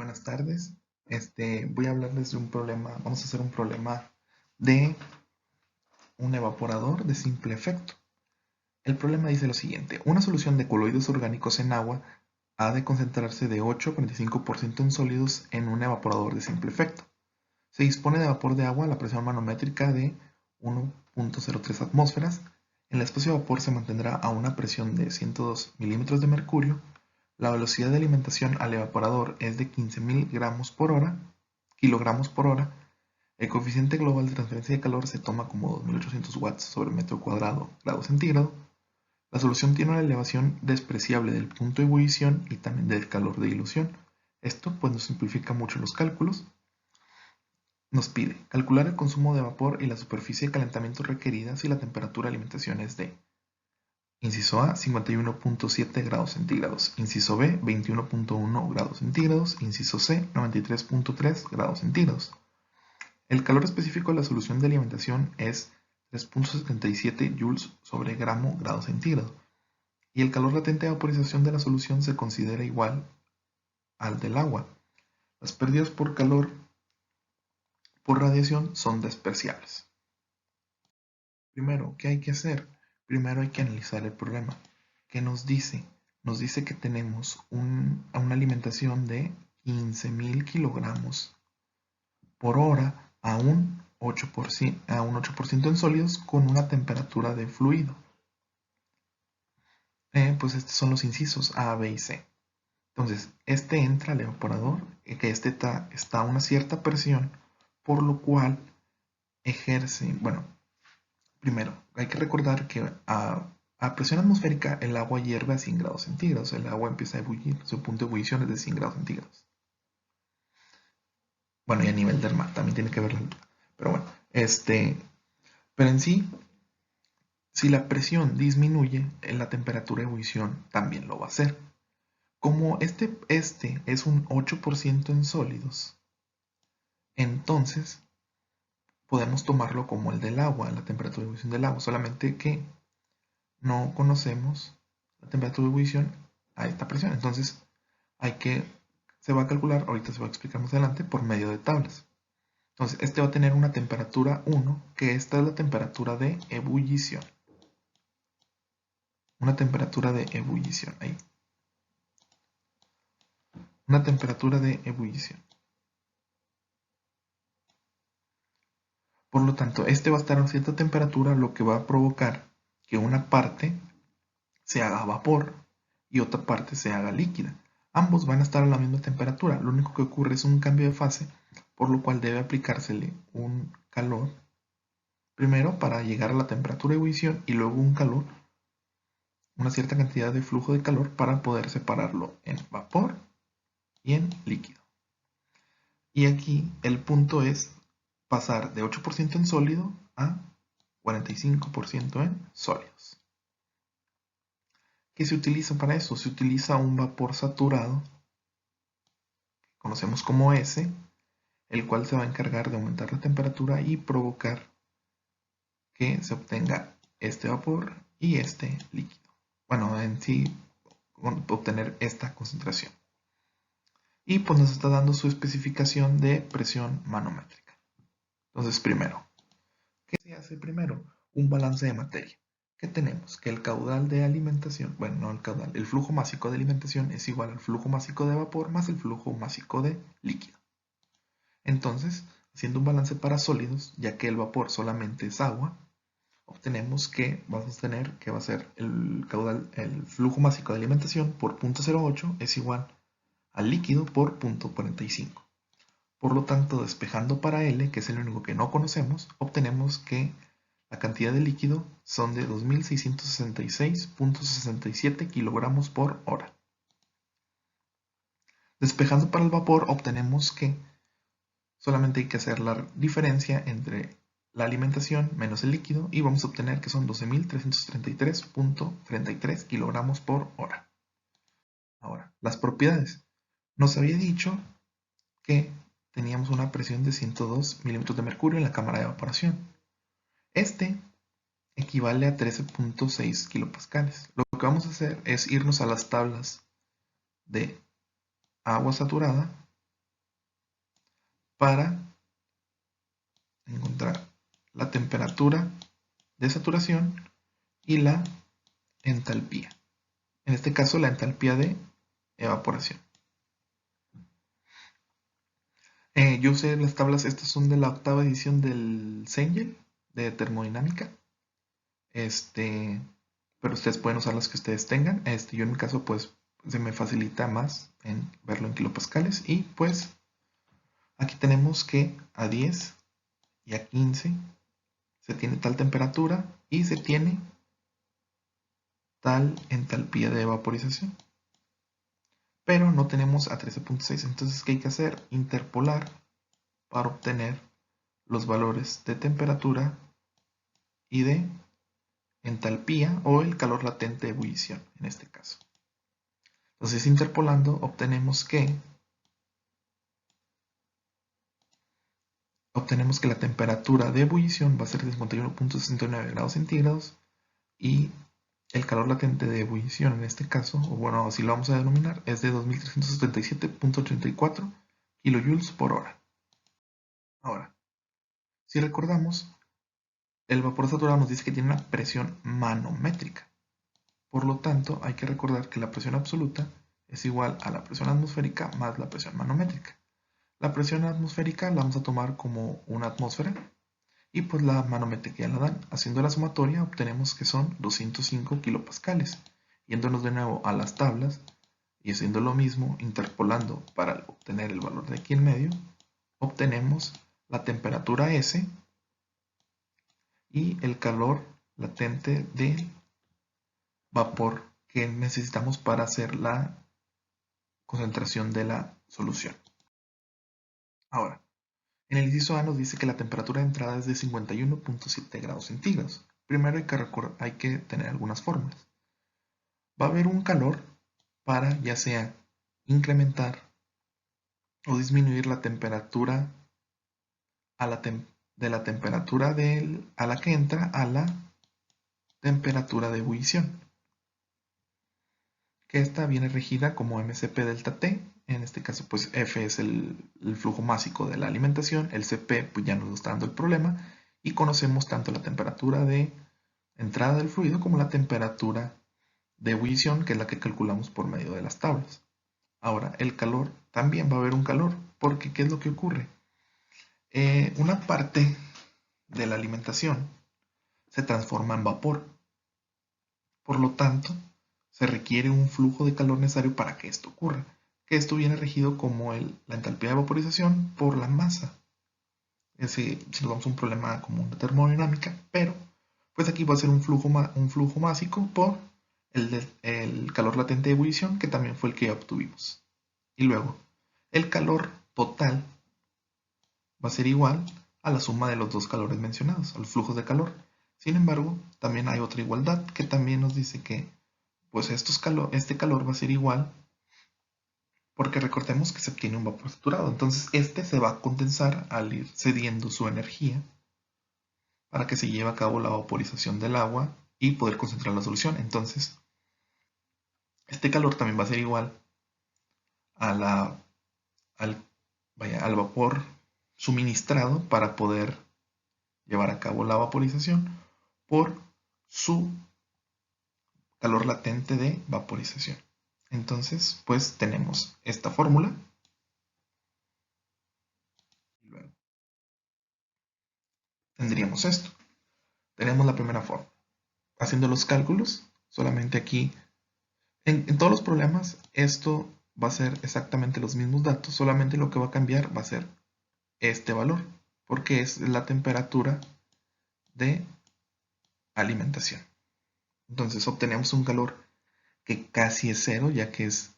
Buenas tardes. Voy a hablarles de un problema. Vamos a hacer un problema de un evaporador de simple efecto. El problema dice lo siguiente: una solución de coloides orgánicos en agua ha de concentrarse de 8 a 45% en sólidos en un evaporador de simple efecto. Se dispone de vapor de agua a la presión manométrica de 1.03 atmósferas. El espacio de vapor se mantendrá a una presión de 102 milímetros de mercurio. La velocidad de alimentación al evaporador es de 15.000 kilogramos por hora. El coeficiente global de transferencia de calor se toma como 2.800 watts sobre metro cuadrado grado centígrado. La solución tiene una elevación despreciable del punto de ebullición y también del calor de dilución. Esto pues nos simplifica mucho los cálculos. Nos pide calcular el consumo de vapor y la superficie de calentamiento requerida si la temperatura de alimentación es de: inciso A, 51.7 grados centígrados; inciso B, 21.1 grados centígrados; inciso C, 93.3 grados centígrados. El calor específico de la solución de alimentación es 3.77 joules sobre gramo grado centígrado, y el calor latente de vaporización de la solución se considera igual al del agua. Las pérdidas por calor por radiación son despreciables. Primero, ¿qué hay que hacer? Primero hay que analizar el problema. ¿Qué nos dice? Nos dice que tenemos una alimentación de 15.000 kilogramos por hora a un 8% en sólidos con una temperatura de fluido. Pues estos son los incisos A, B y C. Entonces, este entra al evaporador, que está a una cierta presión, por lo cual ejerce, bueno, primero, hay que recordar que a presión atmosférica el agua hierve a 100 grados centígrados. El agua empieza a ebullir, su punto de ebullición es de 100 grados centígrados. Bueno, y a nivel del mar también tiene que ver la altura. Pero bueno, pero en sí, si la presión disminuye, la temperatura de ebullición también lo va a hacer. Como este es un 8% en sólidos, entonces podemos tomarlo como el del agua, la temperatura de ebullición del agua, solamente que no conocemos la temperatura de ebullición a esta presión. Entonces se va a calcular, ahorita se va a explicar más adelante, por medio de tablas. Entonces este va a tener una temperatura 1, que esta es la temperatura de ebullición. Una temperatura de ebullición, ahí. Una temperatura de ebullición. Por lo tanto, este va a estar a cierta temperatura, lo que va a provocar que una parte se haga vapor y otra parte se haga líquida. Ambos van a estar a la misma temperatura, lo único que ocurre es un cambio de fase, por lo cual debe aplicársele un calor primero para llegar a la temperatura de ebullición y luego un calor, una cierta cantidad de flujo de calor para poder separarlo en vapor y en líquido. Y aquí el punto es pasar de 8% en sólido a 45% en sólidos. ¿Qué se utiliza para eso? Se utiliza un vapor saturado, que conocemos como S, el cual se va a encargar de aumentar la temperatura y provocar que se obtenga este vapor y este líquido. Bueno, en sí, obtener esta concentración. Y pues nos está dando su especificación de presión manométrica. Entonces, primero, ¿qué se hace primero? Un balance de materia. ¿Qué tenemos? Que el caudal de alimentación, bueno, no el caudal, el flujo másico de alimentación es igual al flujo másico de vapor más el flujo másico de líquido. Entonces, haciendo un balance para sólidos, ya que el vapor solamente es agua, obtenemos que vamos a tener que va a ser el caudal, el flujo másico de alimentación por 0.08 es igual al líquido por 0.45. Por lo tanto, despejando para L, que es el único que no conocemos, obtenemos que la cantidad de líquido son de 2.666.67 kilogramos por hora. Despejando para el vapor, obtenemos que solamente hay que hacer la diferencia entre la alimentación menos el líquido y vamos a obtener que son 12.333.33 kilogramos por hora. Ahora, las propiedades. Nos había dicho que teníamos una presión de 102 milímetros de mercurio en la cámara de evaporación. Este equivale a 13.6 kilopascales. Lo que vamos a hacer es irnos a las tablas de agua saturada para encontrar la temperatura de saturación y la entalpía. En este caso, la entalpía de evaporación. Yo usé las tablas, estas son de la 8ª edición del Cengel de termodinámica. Pero ustedes pueden usar las que ustedes tengan. Yo en mi caso, pues, se me facilita más en verlo en kilopascales. Y pues, aquí tenemos que a 10 y a 15 se tiene tal temperatura y se tiene tal entalpía de vaporización. Pero no tenemos a 13.6. Entonces, ¿qué hay que hacer? Interpolar para obtener los valores de temperatura y de entalpía o el calor latente de ebullición en este caso. Entonces, interpolando, obtenemos que la temperatura de ebullición va a ser de 51.69 grados centígrados y el calor latente de ebullición en este caso, o bueno, así lo vamos a denominar, es de 2377.84 kilojoules por hora. Ahora, si recordamos, el vapor saturado nos dice que tiene una presión manométrica. Por lo tanto, hay que recordar que la presión absoluta es igual a la presión atmosférica más la presión manométrica. La presión atmosférica la vamos a tomar como una atmósfera y pues la manométrica ya la dan. Haciendo la sumatoria obtenemos que son 205 kilopascales. Yéndonos de nuevo a las tablas y haciendo lo mismo, interpolando para obtener el valor de aquí en medio, obtenemos la temperatura S y el calor latente de vapor que necesitamos para hacer la concentración de la solución. Ahora, en el inciso A nos dice que la temperatura de entrada es de 51.7 grados centígrados. Primero hay que tener algunas fórmulas. Va a haber un calor para ya sea incrementar o disminuir la temperatura de la temperatura a la que entra a la temperatura de ebullición, que esta viene regida como MCP delta T. En este caso, pues F es el flujo másico de la alimentación, el CP pues ya nos está dando el problema, y conocemos tanto la temperatura de entrada del fluido como la temperatura de ebullición, que es la que calculamos por medio de las tablas. Ahora, el calor, también va a haber un calor, porque ¿qué es lo que ocurre? Una parte de la alimentación se transforma en vapor. Por lo tanto, se requiere un flujo de calor necesario para que esto ocurra. Que esto viene regido como la entalpía de vaporización por la masa. Si nos vamos a un problema común de termodinámica, pero pues aquí va a ser un flujo másico por el calor latente de ebullición, que también fue el que obtuvimos. Y luego, el calor total va a ser igual a la suma de los dos calores mencionados, a los flujos de calor. Sin embargo, también hay otra igualdad que también nos dice que pues este calor va a ser igual, porque recordemos que se obtiene un vapor saturado. Entonces este se va a condensar al ir cediendo su energía para que se lleve a cabo la vaporización del agua y poder concentrar la solución. Entonces este calor también va a ser igual a al vapor suministrado para poder llevar a cabo la vaporización por su calor latente de vaporización. Entonces, pues tenemos esta fórmula. Y luego tendríamos esto. Tenemos la primera forma. Haciendo los cálculos, solamente aquí, en todos los problemas, esto va a ser exactamente los mismos datos, solamente lo que va a cambiar va a ser este valor, porque es la temperatura de alimentación. Entonces obtenemos un calor que casi es cero, ya que es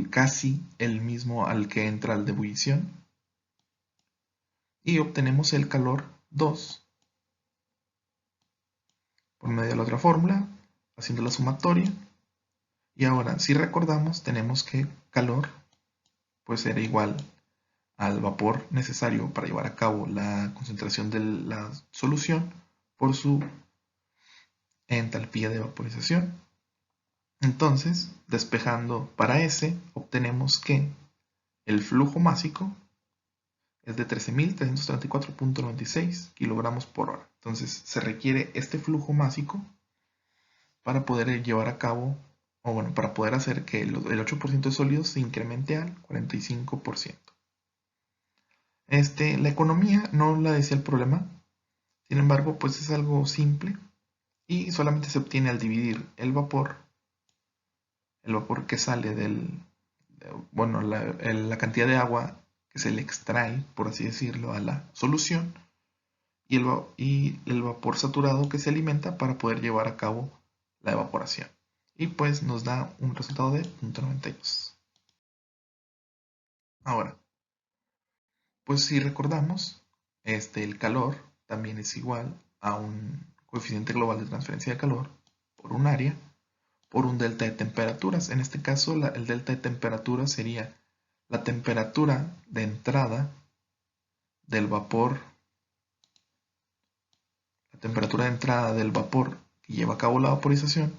casi el mismo al que entra el de ebullición. Y obtenemos el calor 2 por medio de la otra fórmula, haciendo la sumatoria. Y ahora, si recordamos, tenemos que calor pues era igual al vapor necesario para llevar a cabo la concentración de la solución por su entalpía de vaporización. Entonces, despejando para S, obtenemos que el flujo másico es de 13.334.96 kilogramos por hora. Entonces se requiere este flujo másico para poder llevar a cabo, o bueno, para poder hacer que el 8% de sólidos se incremente al 45%. La economía no la decía el problema, sin embargo, pues es algo simple y solamente se obtiene al dividir el vapor que sale bueno, la cantidad de agua que se le extrae, por así decirlo, a la solución y el vapor saturado que se alimenta para poder llevar a cabo la evaporación. Y pues nos da un resultado de 0.92. Ahora, pues si recordamos, el calor también es igual a un coeficiente global de transferencia de calor por un área por un delta de temperaturas. En este caso, el delta de temperatura sería la temperatura de entrada del vapor, la temperatura de entrada del vapor que lleva a cabo la vaporización,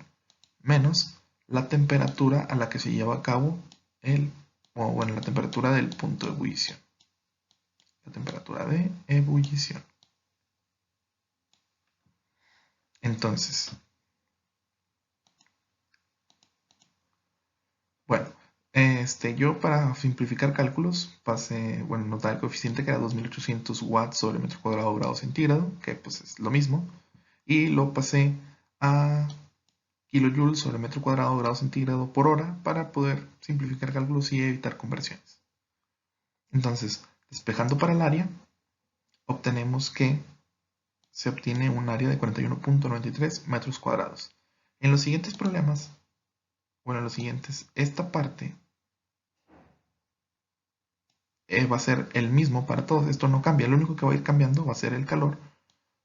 menos la temperatura a la que se lleva a cabo la temperatura del punto de ebullición. La temperatura de ebullición. Entonces, bueno, yo para simplificar cálculos pasé, bueno, nos da el coeficiente que era 2800 watts sobre metro cuadrado grado centígrado, que pues es lo mismo, y lo pasé a kilojoules sobre metro cuadrado grado centígrado por hora para poder simplificar cálculos y evitar conversiones. Entonces, despejando para el área, obtenemos que se obtiene un área de 41.93 metros cuadrados. En los siguientes problemas, bueno, en los siguientes, esta parte va a ser el mismo para todos. Esto no cambia. Lo único que va a ir cambiando va a ser el calor,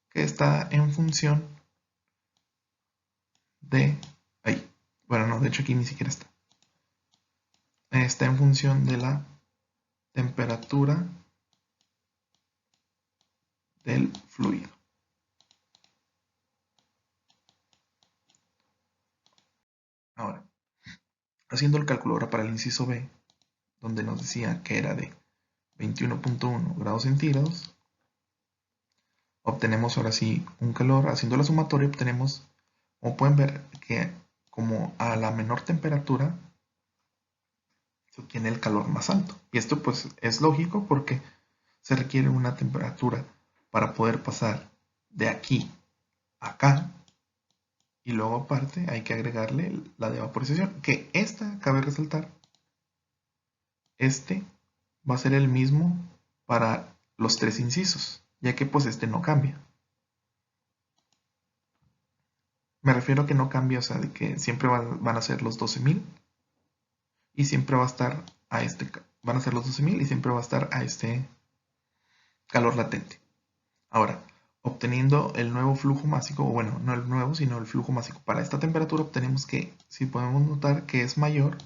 que está en función de... Ahí. Bueno, no, de hecho aquí ni siquiera está. Está en función de la temperatura del fluido. Ahora, haciendo el cálculo ahora para el inciso B, donde nos decía que era de 21.1 grados centígrados, obtenemos ahora sí un calor. Haciendo la sumatoria obtenemos, como pueden ver, que como a la menor temperatura se obtiene el calor más alto. Y esto pues es lógico porque se requiere una temperatura para poder pasar de aquí a acá, y luego aparte hay que agregarle la de vaporización, que esta, cabe resaltar, va a ser el mismo para los tres incisos, ya que pues no cambia. Me refiero a que no cambia, o sea, de que siempre van a ser los 12.000 y siempre va a estar van a ser los 12.000 y siempre va a estar a este calor latente. Ahora, obteniendo el nuevo flujo másico, o bueno, no el nuevo, sino el flujo másico para esta temperatura, obtenemos que, si podemos notar, que es mayor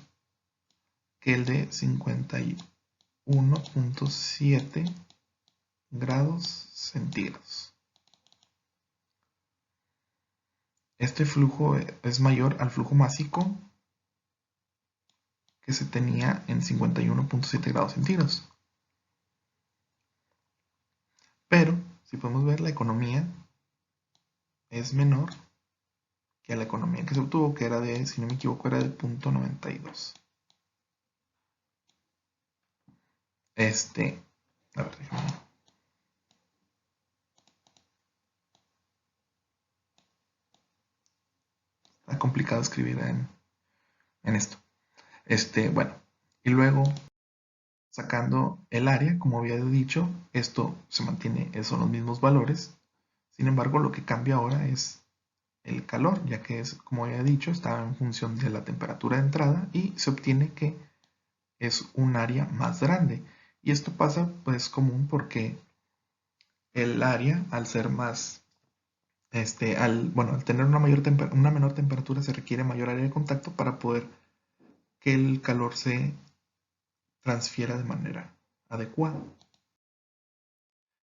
que el de 51.7 grados centígrados. Este flujo es mayor al flujo másico que se tenía en 51.7 grados centígrados. Pero, si podemos ver, la economía es menor que la economía que se obtuvo, que era de, si no me equivoco, era de 0.92. A ver, déjame. Está complicado escribir en esto. Bueno, y luego sacando el área, como había dicho, esto se mantiene, son los mismos valores. Sin embargo, lo que cambia ahora es el calor, ya que es, como había dicho, está en función de la temperatura de entrada y se obtiene que es un área más grande. Y esto pasa, pues, común porque el área, al ser más, al tener una menor temperatura, se requiere mayor área de contacto para poder que el calor se transfiera de manera adecuada.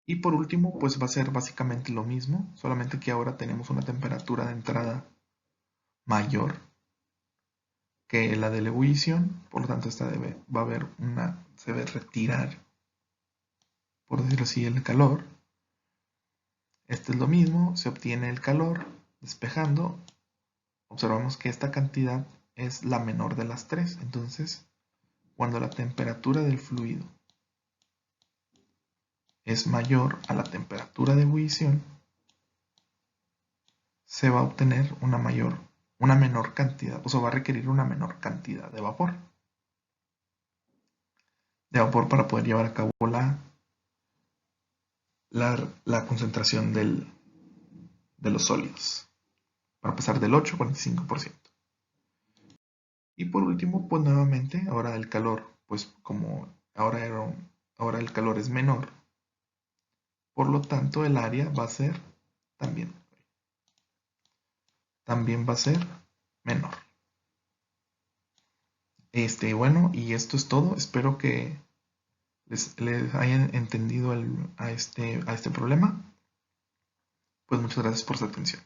Y por último, pues va a ser básicamente lo mismo, solamente que ahora tenemos una temperatura de entrada mayor que la de la ebullición, por lo tanto esta va a haber se debe retirar por decirlo así, el calor. Este es lo mismo, se obtiene el calor despejando. Observamos que esta cantidad es la menor de las tres. Entonces, cuando la temperatura del fluido es mayor a la temperatura de ebullición, se va a obtener una menor cantidad, o sea, va a requerir una menor cantidad de vapor para poder llevar a cabo la concentración de los sólidos, para pasar del 8 al 45%. Y por último, pues nuevamente, ahora el calor, pues como ahora el calor es menor, por lo tanto el área va a ser también, también va a ser menor. Bueno, y esto es todo. Espero que les hayan entendido a este problema. Pues muchas gracias por su atención.